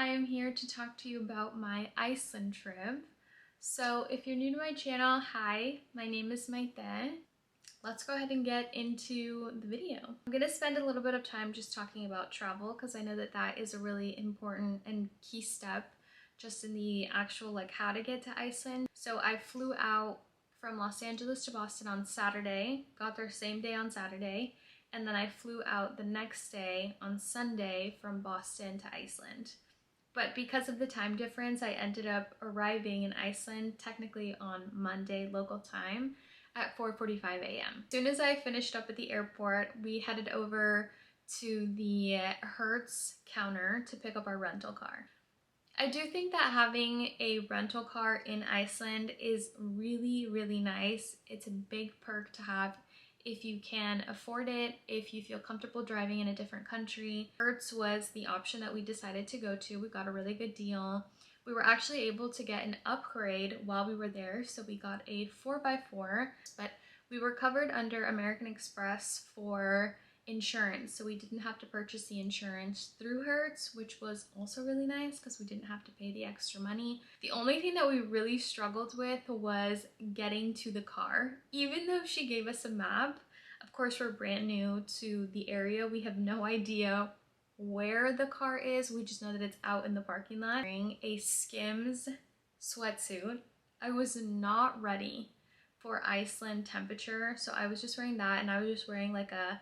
I am here to talk to you about my Iceland trip. So if you're new to my channel, hi, my name is Maythexx. Let's go ahead and get into the video. I'm gonna spend a little bit of time just talking about travel because I know that that is a really important and key step just in the actual how to get to Iceland. So I flew out from Los Angeles to Boston on Saturday, got there same day on Saturday, and then I flew out the next day on Sunday from Boston to Iceland. But because of the time difference, I ended up arriving in Iceland technically on Monday local time at 4:45 a.m. As soon as I finished up at the airport, we headed over to the Hertz counter to pick up our rental car. I do think that having a rental car in Iceland is really, really nice. It's a big perk to have if you can afford it, if you feel comfortable driving in a different country. Hertz was the option that we decided to go to. We got a really good deal. We were actually able to get an upgrade while we were there, so we got a 4x4, but we were covered under American Express for insurance, so we didn't have to purchase the insurance through Hertz, which was also really nice because we didn't have to pay the extra money. The only thing that we really struggled with was getting to the car. Even though she gave us a map, of course we're brand new to the area, we have no idea where the car is. We just know that it's out in the parking lot. Wearing a Skims sweatsuit. I was not ready for Iceland temperature, so I was just wearing that, and I was just wearing like a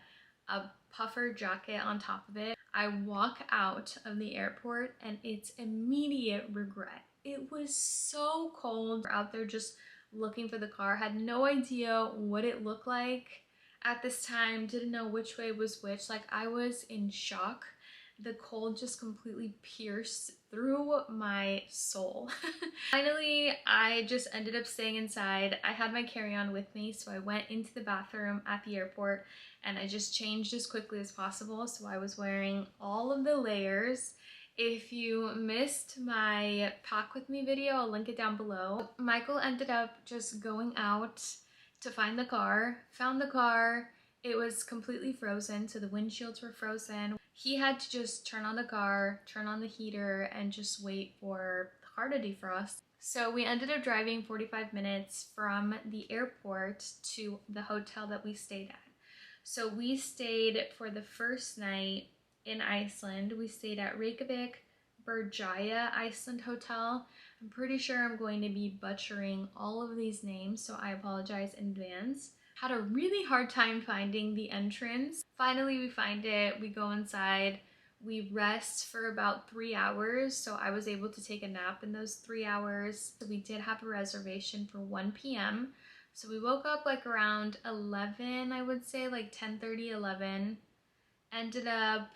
puffer jacket on top of it. I walk out of the airport and it's immediate regret. It was so cold. We're out there just looking for the car, had no idea what it looked like at this time, didn't know which way was which. Like, I was in shock. The cold just completely pierced through my soul. Finally, I just ended up staying inside. I had my carry-on with me, so I went into the bathroom at the airport and I just changed as quickly as possible. So I was wearing all of the layers. If you missed my pack with me video, I'll link it down below. Michael ended up just going out to find the car, found the car. It was completely frozen, so the windshields were frozen. He had to just turn on the car, turn on the heater, and just wait for the car to defrost. So we ended up driving 45 minutes from the airport to the hotel that we stayed at. So we stayed for the first night in Iceland. We stayed at Reykjavik Bergaya Iceland Hotel. I'm pretty sure I'm going to be butchering all of these names, so I apologize in advance. Had a really hard time finding the entrance. Finally, we find it, we go inside, we rest for about 3 hours, so I was able to take a nap in those 3 hours. So we did have a reservation for 1 p.m. So we woke up like around 11, I would say, like 10:30, 11. Ended up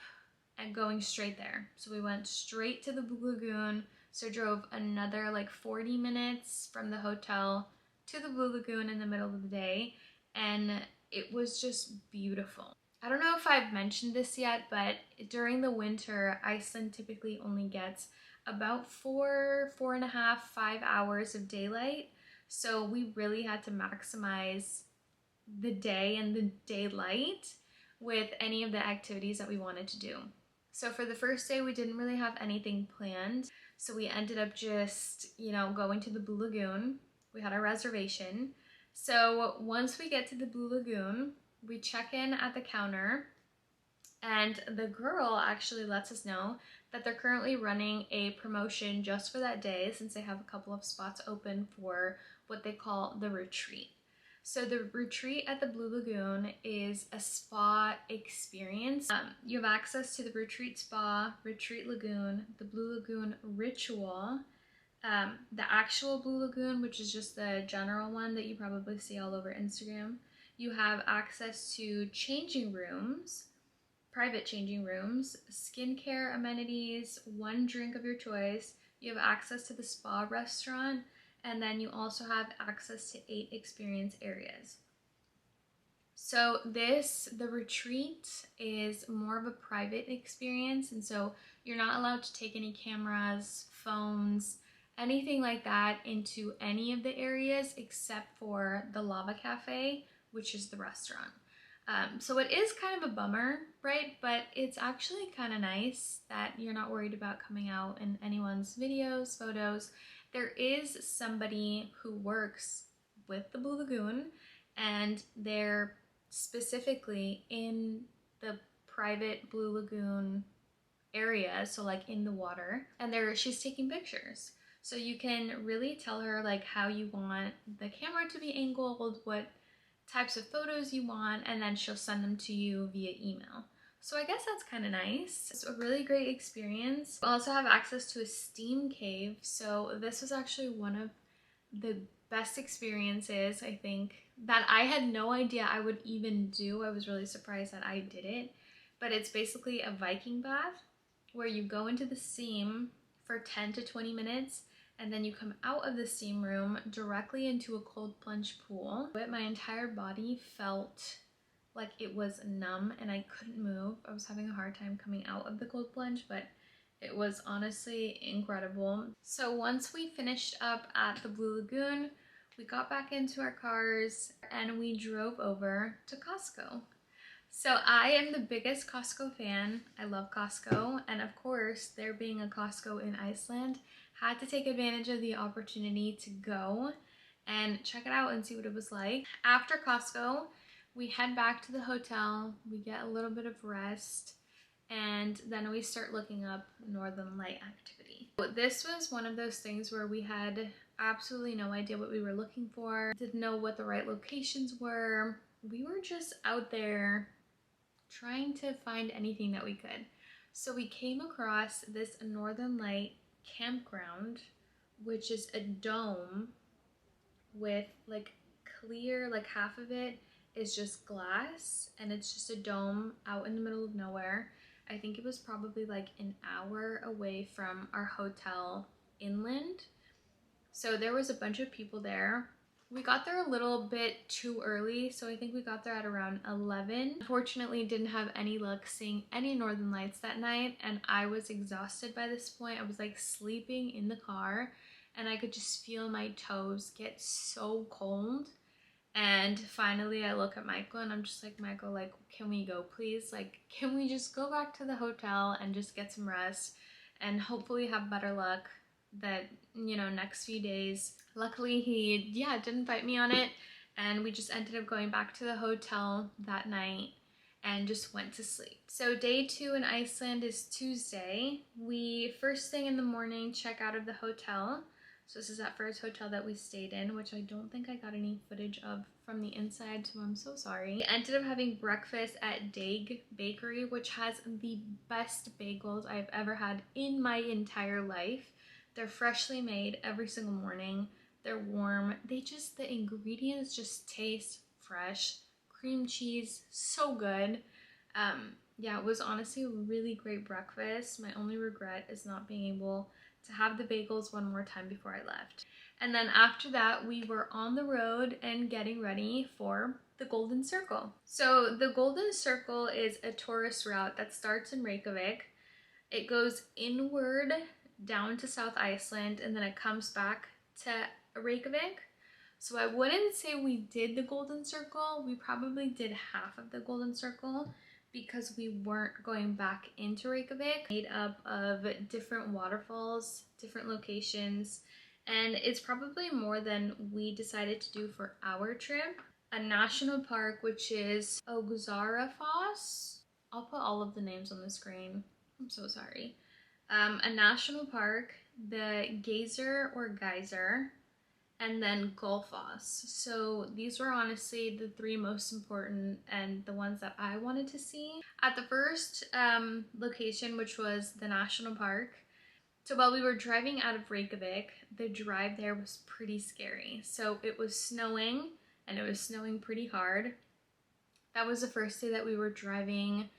going straight there. So we went straight to the Blue Lagoon, so drove another like 40 minutes from the hotel to the Blue Lagoon in the middle of the day. And it was just beautiful. I don't know if I've mentioned this yet, but during the winter, Iceland typically only gets about 4.5, 5 hours of daylight. So we really had to maximize the day and the daylight with any of the activities that we wanted to do. So for the first day, we didn't really have anything planned. So we ended up just, going to the Blue Lagoon. We had our reservation. So once we get to the Blue Lagoon, we check in at the counter, and the girl actually lets us know that they're currently running a promotion just for that day, since they have a couple of spots open for what they call the retreat. So the retreat at the Blue Lagoon is a spa experience. You have access to the retreat spa, retreat lagoon, the Blue Lagoon ritual, the actual Blue Lagoon, which is just the general one that you probably see all over Instagram. You have access to changing rooms, private changing rooms, skincare amenities, one drink of your choice. You have access to the spa restaurant, and then you also have access to 8 experience areas. So the retreat is more of a private experience, and so you're not allowed to take any cameras, phones, anything like that into any of the areas except for the Lava Cafe, which is the restaurant. So it is kind of a bummer, right? But it's actually kind of nice that you're not worried about coming out in anyone's videos, photos. There is somebody who works with the Blue Lagoon, and they're specifically in the private Blue Lagoon area, so like in the water, and she's taking pictures. So you can really tell her like how you want the camera to be angled, what types of photos you want, and then she'll send them to you via email. So I guess that's kind of nice. It's a really great experience. We also have access to a steam cave. So this was actually one of the best experiences, I think, that I had no idea I would even do. I was really surprised that I did it. But it's basically a Viking bath where you go into the steam for 10 to 20 minutes, and then you come out of the steam room directly into a cold plunge pool. But my entire body felt like it was numb and I couldn't move. I was having a hard time coming out of the cold plunge, but it was honestly incredible. So once we finished up at the Blue Lagoon, we got back into our cars and we drove over to Costco. So I am the biggest Costco fan. I love Costco, and of course, there being a Costco in Iceland, had to take advantage of the opportunity to go and check it out and see what it was like. After Costco, we head back to the hotel, we get a little bit of rest, and then we start looking up Northern Light activity. This was one of those things where we had absolutely no idea what we were looking for, didn't know what the right locations were. We were just out there trying to find anything that we could. So we came across this Northern Light campground, which is a dome with like clear, like half of it is just glass, and it's just a dome out in the middle of nowhere. I think it was probably like an hour away from our hotel inland. So there was a bunch of people there. We got there a little bit too early, so I think we got there at around 11. Unfortunately, didn't have any luck seeing any northern lights that night, and I was exhausted by this point. I was like sleeping in the car, and I could just feel my toes get so cold. And finally I look at Michael and I'm just like, Michael, like, can we go please? Like, can we just go back to the hotel and just get some rest and hopefully have better luck that, you know, next few days. Luckily he, didn't fight me on it, and we just ended up going back to the hotel that night and just went to sleep. So day 2 in Iceland is Tuesday. We first thing in the morning check out of the hotel. So this is that first hotel that we stayed in, which I don't think I got any footage of from the inside, so I'm so sorry. We ended up having breakfast at Dag Bakery, which has the best bagels I've ever had in my entire life. They're freshly made every single morning. They're warm. The ingredients just taste fresh. Cream cheese, so good. Yeah, it was honestly a really great breakfast. My only regret is not being able to have the bagels one more time before I left. And then after that, we were on the road and getting ready for the Golden Circle. So the Golden Circle is a tourist route that starts in Reykjavik. It goes inward down to South Iceland, and then it comes back to Reykjavik. So I wouldn't say we did the Golden Circle. We probably did half of the Golden Circle because we weren't going back into Reykjavik. Made up of different waterfalls, different locations, and it's probably more than we decided to do for our trip. A national park, which is Foss. I'll put all of the names on the screen. I'm so sorry. A national park, the Geyser, and then Gullfoss. So these were honestly the 3 most important and the ones that I wanted to see. At the first location, which was the national park, so while we were driving out of Reykjavik, the drive there was pretty scary. So it was snowing, and it was snowing pretty hard. That was the first day that we were driving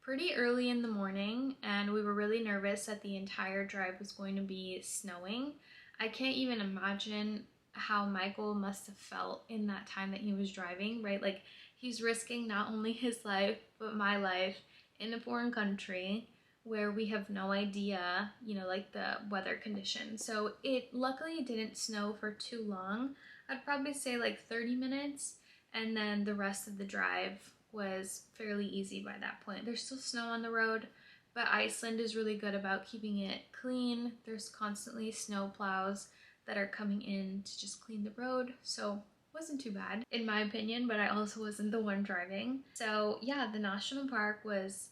pretty early in the morning, and we were really nervous that the entire drive was going to be snowing. I can't even imagine how Michael must have felt in that time that he was driving, right? Like, he's risking not only his life, but my life in a foreign country where we have no idea, you know, like the weather conditions. So it luckily didn't snow for too long. I'd probably say like 30 minutes, and then the rest of the drive was fairly easy by that point. There's still snow on the road, but Iceland is really good about keeping it clean. There's constantly snow plows that are coming in to just clean the road, so it wasn't too bad in my opinion, but I also wasn't the one driving. So yeah, the national park was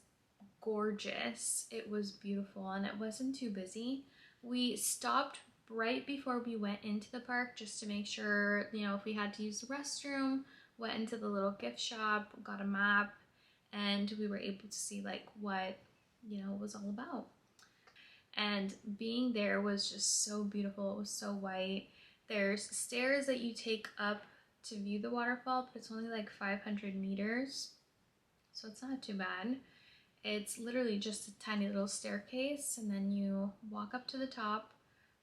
gorgeous. It was beautiful and it wasn't too busy. We stopped right before we went into the park just to make sure, you know, if we had to use the restroom, went into the little gift shop, got a map, and we were able to see like what, you know, it was all about. And being there was just so beautiful. It was so white. There's stairs that you take up to view the waterfall, but it's only like 500 meters, so it's not too bad. It's literally just a tiny little staircase, and then you walk up to the top,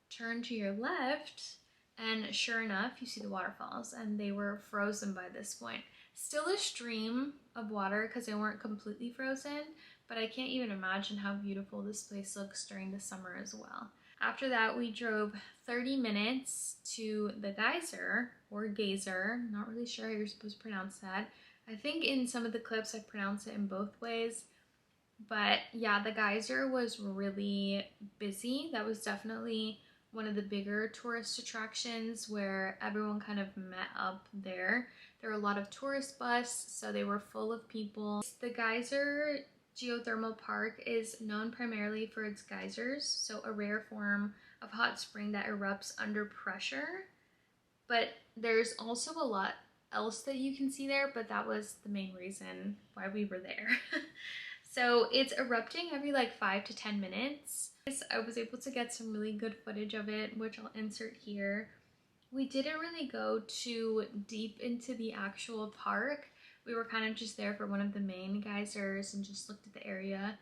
turn to your left, and sure enough, you see the waterfalls, and they were frozen by this point. Still a stream of water because they weren't completely frozen, but I can't even imagine how beautiful this place looks during the summer as well. After that, we drove 30 minutes to the geyser, or geyser, not really sure how you're supposed to pronounce that. I think in some of the clips I pronounce it in both ways. But yeah, the geyser was really busy. That was definitely one of the bigger tourist attractions where everyone kind of met up there. There were a lot of tourist buses, so they were full of people. The Geyser Geothermal Park is known primarily for its geysers, so a rare form of hot spring that erupts under pressure. But there's also a lot else that you can see there, but that was the main reason why we were there. So it's erupting every like 5 to 10 minutes. I was able to get some really good footage of it, which I'll insert here. We didn't really go too deep into the actual park. We were kind of just there for one of the main geysers and just looked at the area.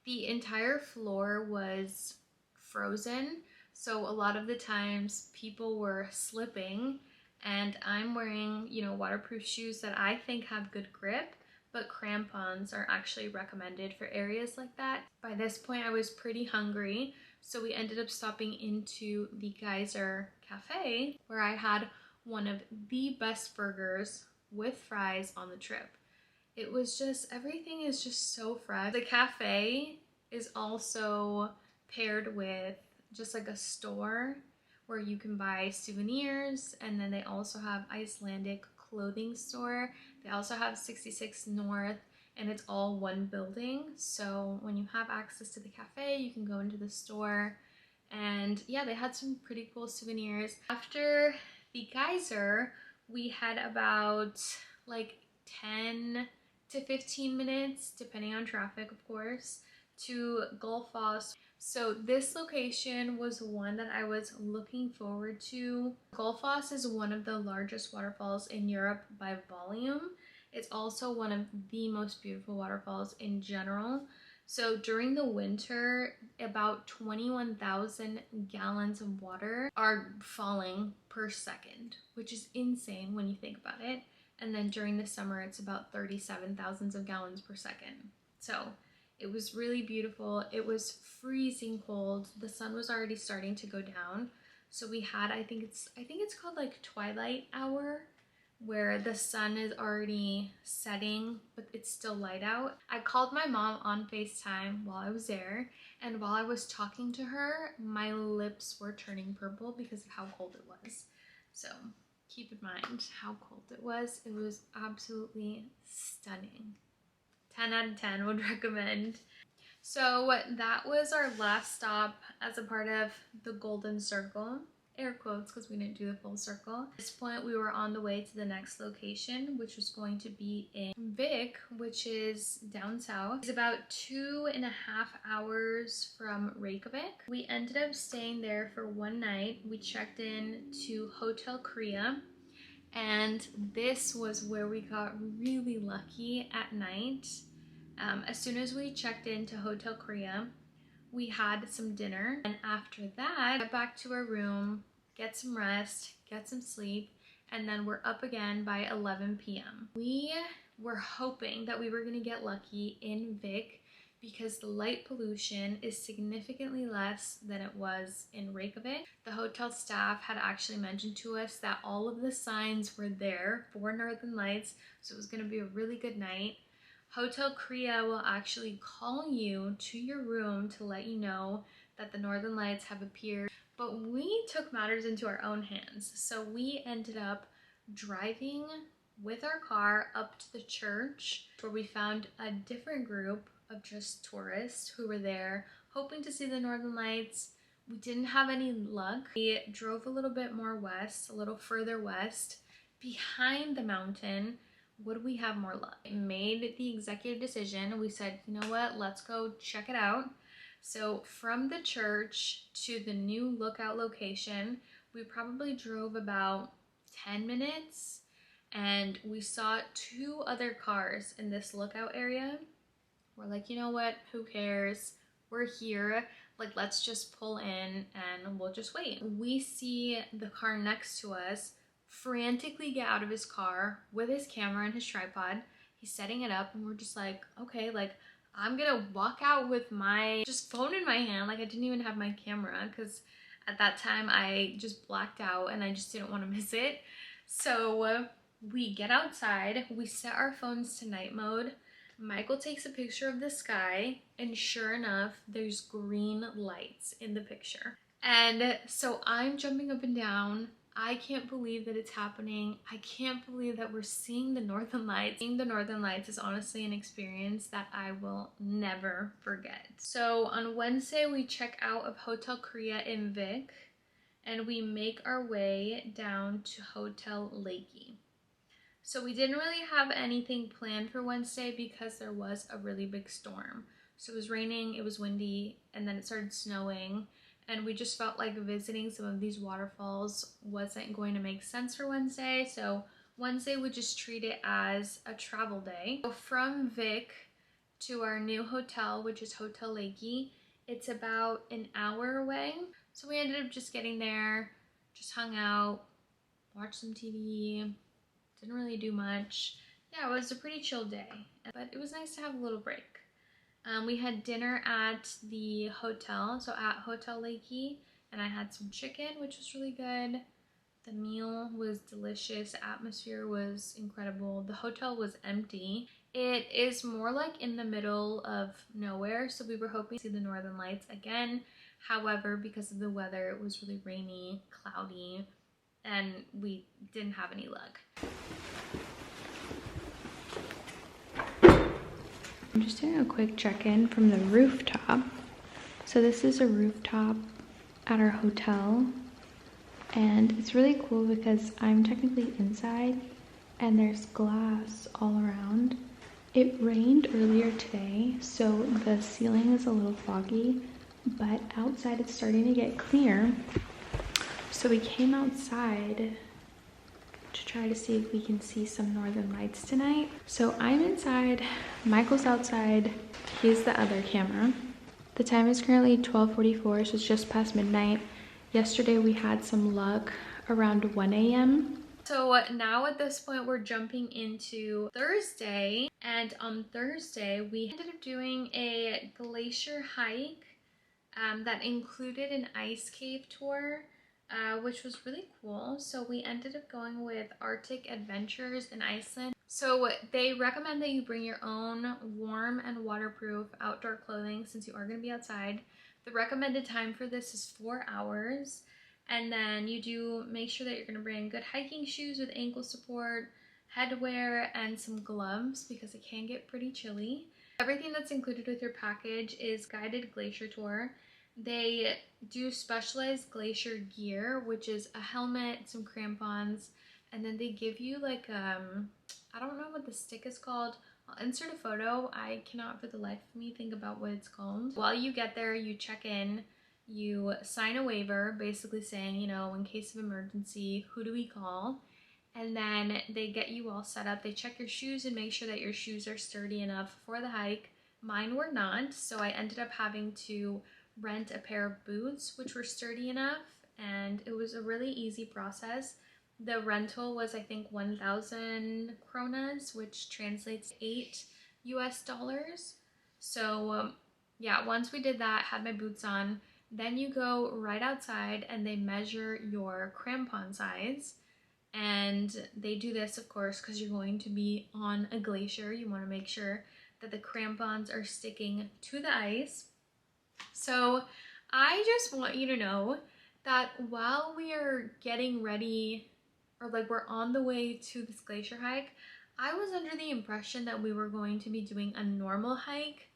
The entire floor was frozen, so a lot of the times people were slipping, and I'm wearing, you know, waterproof shoes that I think have good grip, but crampons are actually recommended for areas like that. By this point, I was pretty hungry, so we ended up stopping into the Geyser Cafe, where I had one of the best burgers with fries on the trip. It was just, everything is just so fresh. The cafe is also paired with just like a store where you can buy souvenirs, and then they also have Icelandic clothing store. They also have 66 North, and it's all one building. So when you have access to the cafe, you can go into the store, and yeah, they had some pretty cool souvenirs. After the geyser, we had about like 10 to 15 minutes, depending on traffic, of course, to Gullfoss. So this location was one that I was looking forward to. Gullfoss is one of the largest waterfalls in Europe by volume. It's also one of the most beautiful waterfalls in general. So during the winter, about 21,000 gallons of water are falling per second, which is insane when you think about it. And then during the summer, it's about 37,000 of gallons per second. So it was really beautiful. It was freezing cold. The sun was already starting to go down. So we had, I think it's called like twilight hour, where the sun is already setting, but it's still light out. I called my mom on FaceTime while I was there, and while I was talking to her, my lips were turning purple because of how cold it was. So keep in mind how cold it was. It was absolutely stunning. 10 out of 10 would recommend. So that was our last stop as a part of the Golden Circle. Air quotes, because we didn't do the full circle. At this point, we were on the way to the next location, which was going to be in Vik, which is down south. It's about 2.5 hours from Reykjavik. We ended up staying there for one night. We checked in to Hotel Korea, and this was where we got really lucky at night. As soon as we checked into Hotel Korea, we had some dinner, and after that, get back to our room, get some rest, get some sleep, and then we're up again by 11 p.m. We were hoping that we were gonna get lucky in Vik because the light pollution is significantly less than it was in Reykjavik. The hotel staff had actually mentioned to us that all of the signs were there for Northern Lights, so it was going to be a really good night. Hotel Korea will actually call you to your room to let you know that the Northern Lights have appeared. But we took matters into our own hands. So we ended up driving with our car up to the church, where we found a different group of just tourists who were there hoping to see the Northern Lights. We didn't have any luck. We drove a little bit more west, a little further west, behind the mountain. Would we have more luck? We made the executive decision. We said, you know what, let's go check it out. So from the church to the new lookout location, we probably drove about 10 minutes, and we saw 2 other cars in this lookout area. We're like, you know what, who cares? We're here, like, let's just pull in and we'll just wait. We see the car next to us frantically get out of his car with his camera and his tripod. He's setting it up, and we're just like, okay, like, I'm gonna walk out with my just phone in my hand. Like, I didn't even have my camera because at that time I just blacked out and I just didn't want to miss it. So we get outside, we set our phones to night mode. Michael takes a picture of the sky, and sure enough, there's green lights in the picture. And so I'm jumping up and down. I can't believe that it's happening. I can't believe that we're seeing the Northern Lights. Seeing the Northern Lights is honestly an experience that I will never forget. So on Wednesday, we check out of Hotel Korea in Vik, and we make our way down to Hotel Lakey. So we didn't really have anything planned for Wednesday because there was a really big storm. So it was raining, it was windy, and then it started snowing. And we just felt like visiting some of these waterfalls wasn't going to make sense for Wednesday. So Wednesday we just treat it as a travel day. So from Vik to our new hotel, which is Hotel Lakey, it's about an hour away. So we ended up just getting there, just hung out, watched some TV, didn't really do much. Yeah, it was a pretty chill day, but it was nice to have a little break. We had dinner at the hotel, so at Hotel Lakey, and I had some chicken, which was really good. The meal was delicious. The atmosphere was incredible. The hotel was empty. It is more like in the middle of nowhere, so we were hoping to see the Northern Lights again. However, because of the weather, it was really rainy, cloudy, and we didn't have any luck. I'm just doing a quick check-in from the rooftop. So this is a rooftop at our hotel, and it's really cool because I'm technically inside and there's glass all around. It rained earlier today, so the ceiling is a little foggy, but outside it's starting to get clear. So we came outside to try to see if we can see some Northern Lights tonight. So I'm inside, Michael's outside, he's the other camera. The time is currently 12:44, so it's just past midnight. Yesterday we had some luck around 1 a.m. So now at this point we're jumping into Thursday, and on Thursday we ended up doing a glacier hike that included an ice cave tour. Which was really cool. So we ended up going with Arctic Adventures in Iceland. So they recommend that you bring your own warm and waterproof outdoor clothing since you are going to be outside. The recommended time for this is 4 hours. And then you do make sure that you're going to bring good hiking shoes with ankle support, headwear, and some gloves because it can get pretty chilly. Everything that's included with your package is guided glacier tour. They do specialized glacier gear, which is a helmet, some crampons, and then they give you like, I don't know what the stick is called. I'll insert a photo. I cannot for the life of me think about what it's called. While you get there, you check in, you sign a waiver, basically saying, you know, in case of emergency, who do we call? And then they get you all set up. They check your shoes and make sure that your shoes are sturdy enough for the hike. Mine were not, so I ended up having to rent a pair of boots which were sturdy enough, and it was a really easy process. The rental was, I think, 1,000 kronas, which translates to $8 US. So yeah, once we did that, had my boots on, then you go right outside and they measure your crampon size. And they do this, of course, because you're going to be on a glacier. You want to make sure that the crampons are sticking to the ice. So I just want you to know that while we are getting ready, or like we're on the way to this glacier hike, I was under the impression that we were going to be doing a normal hike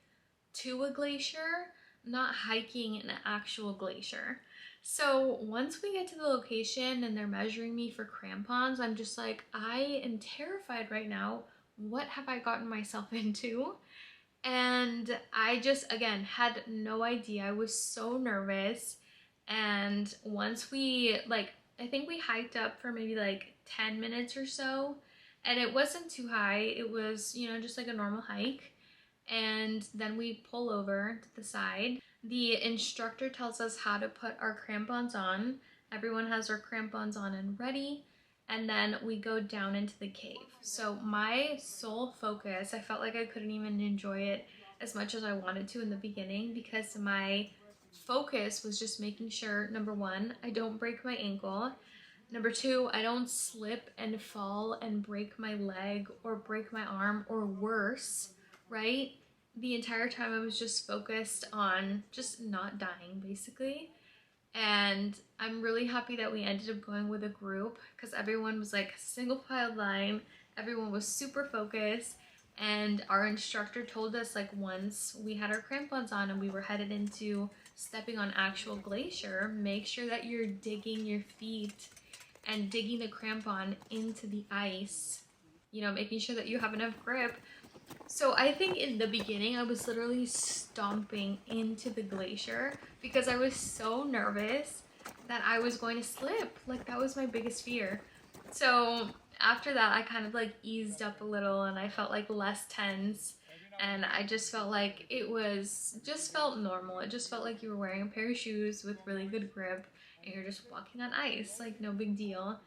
to a glacier, not hiking an actual glacier. So once we get to the location and they're measuring me for crampons, I'm just like, I am terrified right now. What have I gotten myself into? And I just, again, had no idea. I was so nervous. And once we, like, I think we hiked up for maybe like 10 minutes or so. And it wasn't too high. It was, you know, just like a normal hike. And then we pull over to the side. The instructor tells us how to put our crampons on. Everyone has their crampons on and ready. And then we go down into the cave. So my sole focus, I felt like I couldn't even enjoy it as much as I wanted to in the beginning, because my focus was just making sure, number one, I don't break my ankle. Number two, I don't slip and fall and break my leg or break my arm or worse, right? The entire time I was just focused on just not dying, basically. And I'm really happy that we ended up going with a group, because everyone was like single file line, everyone was super focused, and our instructor told us, like, once we had our crampons on and we were headed into stepping on actual glacier, make sure that you're digging your feet and digging the crampon into the ice, you know, making sure that you have enough grip. So I think in the beginning I was literally stomping into the glacier because I was so nervous that I was going to slip. Like, that was my biggest fear. So after that I kind of like eased up a little and I felt like less tense, and I just felt like it was just felt normal. It just felt like you were wearing a pair of shoes with really good grip and you're just walking on ice, like no big deal.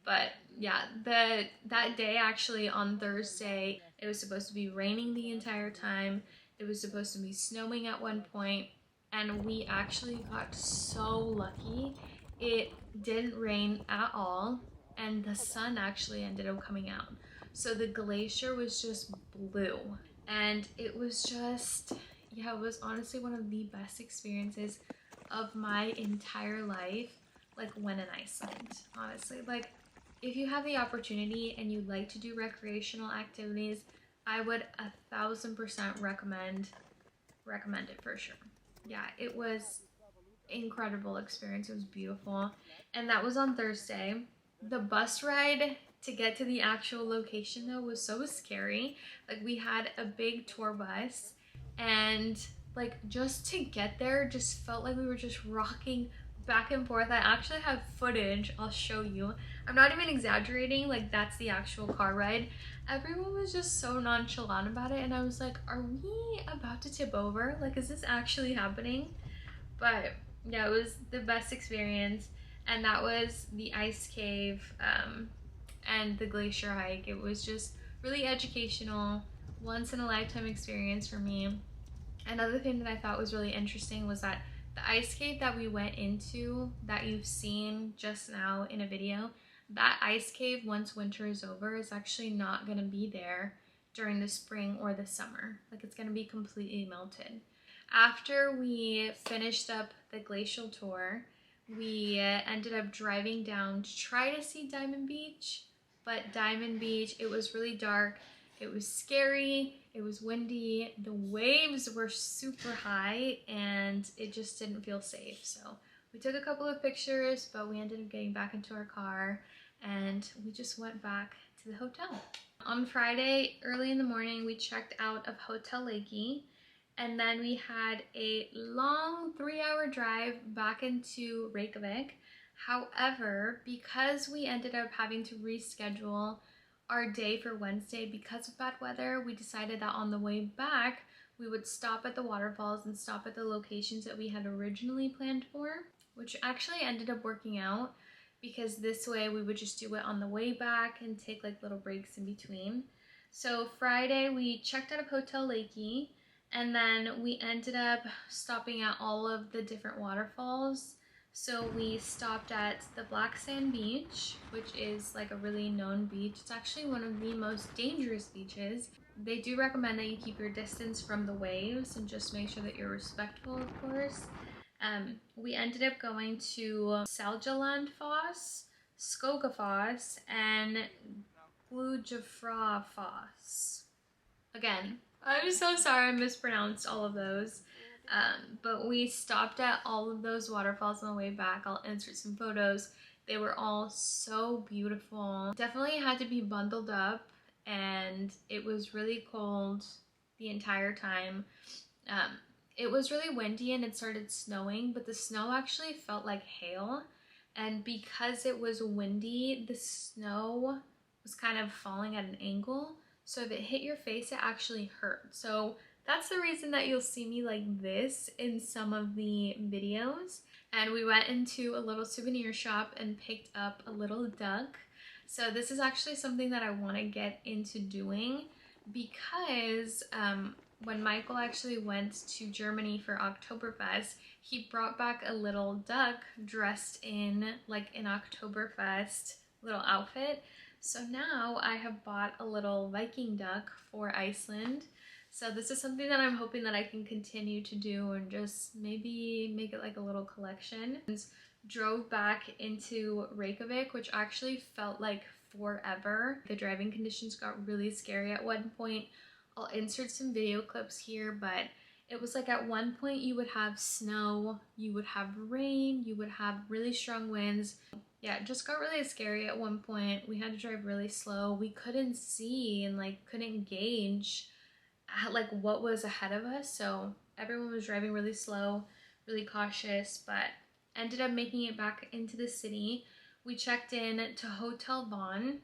But yeah, that day, actually on Thursday, it was supposed to be raining the entire time. It was supposed to be snowing at one point, and we actually got so lucky. It didn't rain at all, and the sun actually ended up coming out. So the glacier was just blue, and it was just, yeah, it was honestly one of the best experiences of my entire life, like when in Iceland, honestly. Like, if you have the opportunity and you like to do recreational activities, I would 1000% recommend it for sure. Yeah, it was incredible experience. It was beautiful. And that was on Thursday. The bus ride to get to the actual location though was so scary. Like, we had a big tour bus, and like just to get there just felt like we were just rocking back and forth. I actually have footage I'll show you. I'm not even exaggerating, like that's the actual car ride. Everyone was just so nonchalant about it, and I was like, are we about to tip over? Like, is this actually happening? But yeah, it was the best experience. And that was the ice cave and the glacier hike. It was just really educational, once in a lifetime experience for me. Another thing that I thought was really interesting was that the ice cave that we went into, that you've seen just now in a video, that ice cave, once winter is over, is actually not going to be there during the spring or the summer. Like, it's going to be completely melted. After we finished up the glacial tour, we ended up driving down to try to see Diamond Beach, but Diamond Beach, it was really dark, it was scary, it was windy, the waves were super high, and it just didn't feel safe. So we took a couple of pictures, but we ended up getting back into our car and we just went back to the hotel. On Friday, early in the morning, we checked out of Hotel Lakey, and then we had a long 3-hour drive back into Reykjavik. However, because we ended up having to reschedule our day for Wednesday because of bad weather, we decided that on the way back, we would stop at the waterfalls and stop at the locations that we had originally planned for, which actually ended up working out, because this way we would just do it on the way back and take like little breaks in between. So Friday we checked out of Hotel Lakey, And then we ended up stopping at all of the different waterfalls. So we stopped at the Black Sand Beach, which is like a really known beach. It's actually one of the most dangerous beaches. They do recommend that you keep your distance from the waves and just make sure that you're respectful, of course. We ended up going to Seljaland Foss, Skogafoss, and Glujafra Foss. Again, I'm so sorry I mispronounced all of those. But we stopped at all of those waterfalls on the way back. I'll insert some photos. They were all so beautiful. Definitely had to be bundled up, and it was really cold the entire time. It was really windy and it started snowing, but the snow actually felt like hail. And because it was windy, the snow was kind of falling at an angle. So if it hit your face, it actually hurt. So that's the reason that you'll see me like this in some of the videos. And we went into a little souvenir shop and picked up a little duck. So this is actually something that I want to get into doing because when Michael actually went to Germany for Oktoberfest, he brought back a little duck dressed in like an Oktoberfest little outfit. So now I have bought a little Viking duck for Iceland. So this is something that I'm hoping that I can continue to do and just maybe make it like a little collection. And drove back into Reykjavik, which actually felt like forever. The driving conditions got really scary at one point. I'll insert some video clips here, but it was like at one point you would have snow, you would have rain, you would have really strong winds. Yeah, it just got really scary at one point. We had to drive really slow. We couldn't see and like couldn't gauge like what was ahead of us. So everyone was driving really slow, really cautious, but ended up making it back into the city. We checked in to Hotel Vaughn,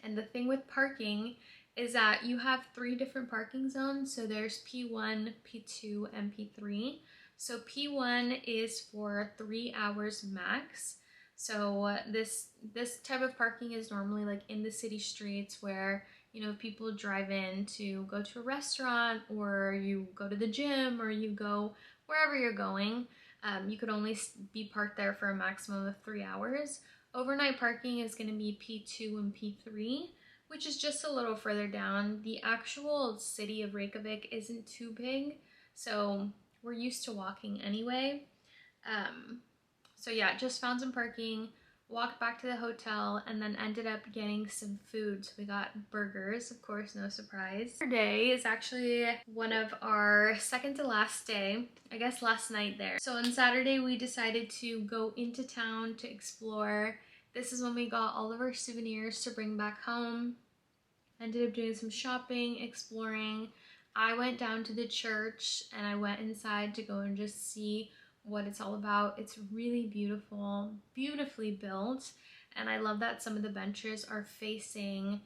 and the thing with parking is that you have 3 different parking zones. So there's P1, P2, and P3. So P1 is for 3 hours max. So this type of parking is normally like in the city streets where, you know, people drive in to go to a restaurant or you go to the gym or you go wherever you're going. You could only be parked there for a maximum of 3 hours. Overnight parking is going to be P2 and P3, which is just a little further down. The actual city of Reykjavik isn't too big, so we're used to walking anyway. So yeah, just found some parking, walked back to the hotel, and then ended up getting some food. So we got burgers, of course, no surprise. Today is actually one of our second to last day, I guess last night there. So on Saturday, we decided to go into town to explore. This is when we got all of our souvenirs to bring back home. Ended up doing some shopping, exploring. I went down to the church and I went inside to go and just see what it's all about. It's really beautiful, beautifully built, and I love that some of the benches are facing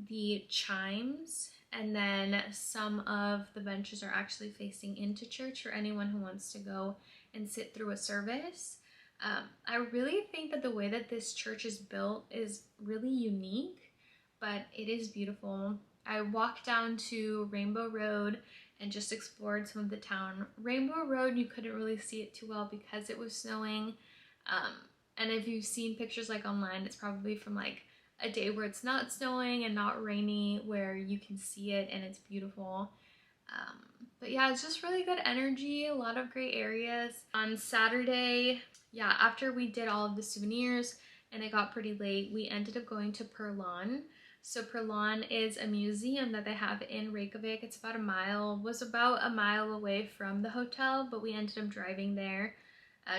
the chimes, and then some of the benches are actually facing into church for anyone who wants to go and sit through a service. I really think that the way that this church is built is really unique, but it is beautiful. I walked down to Rainbow Road and just explored some of the town. Rainbow Road, you couldn't really see it too well because it was snowing. And if you've seen pictures like online, it's probably from like a day where it's not snowing and not rainy, where you can see it and it's beautiful. But yeah, it's just really good energy, a lot of great areas. On Saturday, yeah, after we did all of the souvenirs and it got pretty late, we ended up going to Perlan. So Perlan is a museum that they have in Reykjavik. It's about a mile away from the hotel, but we ended up driving there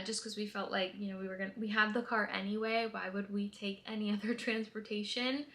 just because we felt like, you know, we have the car anyway. Why would we take any other transportation?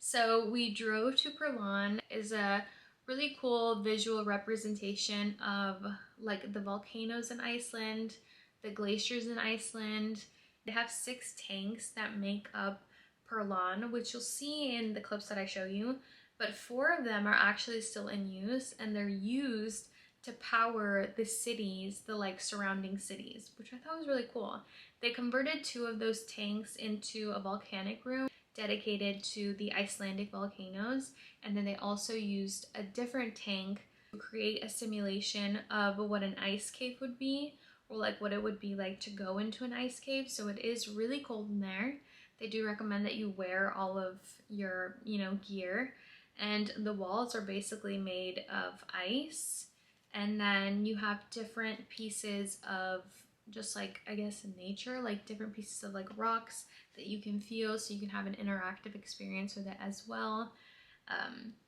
So we drove to Perlan. Is a really cool visual representation of like the volcanoes in Iceland, the glaciers in Iceland. They have 6 tanks that make up Perlan, which you'll see in the clips that I show you, but 4 of them are actually still in use, and they're used to power the cities, the like surrounding cities, which I thought was really cool. They converted 2 of those tanks into a volcanic room dedicated to the Icelandic volcanoes, and then they also used a different tank create a simulation of what an ice cave would be, or like what it would be like to go into an ice cave. So it is really cold in there. They do recommend that you wear all of your, gear, and the walls are basically made of ice. And then you have different pieces of just like, I guess, nature, like different pieces of like rocks that you can feel, so you can have an interactive experience with it as well.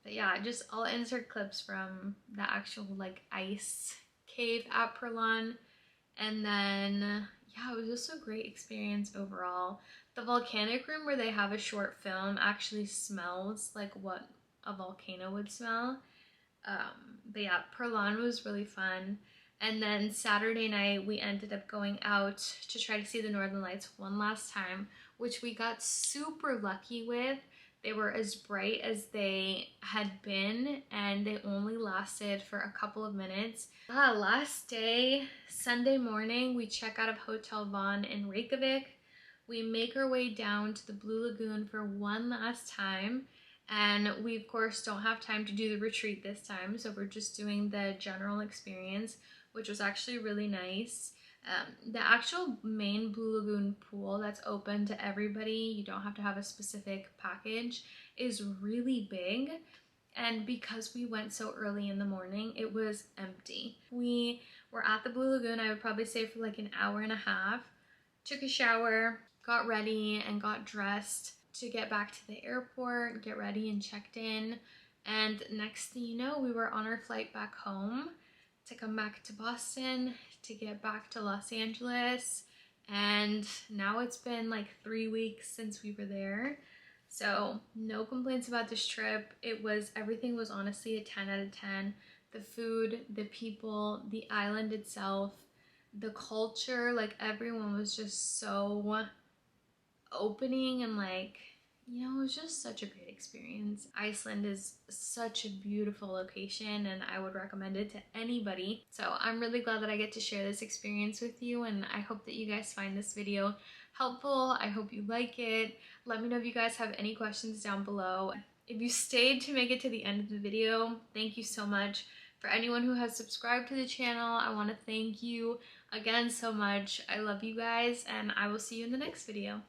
But yeah, just I'll insert clips from the actual like ice cave at Perlan. And then yeah, it was just a great experience overall. The volcanic room where they have a short film actually smells like what a volcano would smell. But yeah, Perlan was really fun. And then Saturday night, we ended up going out to try to see the Northern Lights one last time, which we got super lucky with. They were as bright as they had been, and they only lasted for a couple of minutes. Last day, Sunday morning, we check out of Hotel Vaughn in Reykjavik. We make our way down to the Blue Lagoon for one last time. And we, of course, don't have time to do the retreat this time, so we're just doing the general experience, which was actually really nice. The actual main Blue Lagoon pool that's open to everybody, you don't have to have a specific package, is really big. And because we went so early in the morning, it was empty. We were at the Blue Lagoon, I would probably say, for like an hour and a half. Took a shower, got ready, and got dressed to get back to the airport, get ready and checked in. And next thing you know, we were on our flight back home to come back to Boston, to get back to Los Angeles. And now it's been like 3 weeks since we were there. So no complaints about this trip. Everything was honestly a 10 out of 10. The food, the people, the island itself, the culture, like everyone was just so opening, and like, it was just such a great experience. Iceland is such a beautiful location, and I would recommend it to anybody. So I'm really glad that I get to share this experience with you, and I hope that you guys find this video helpful. I hope you like it. Let me know if you guys have any questions down below. If you stayed to make it to the end of the video, thank you so much. For anyone who has subscribed to the channel, I want to thank you again so much. I love you guys, and I will see you in the next video.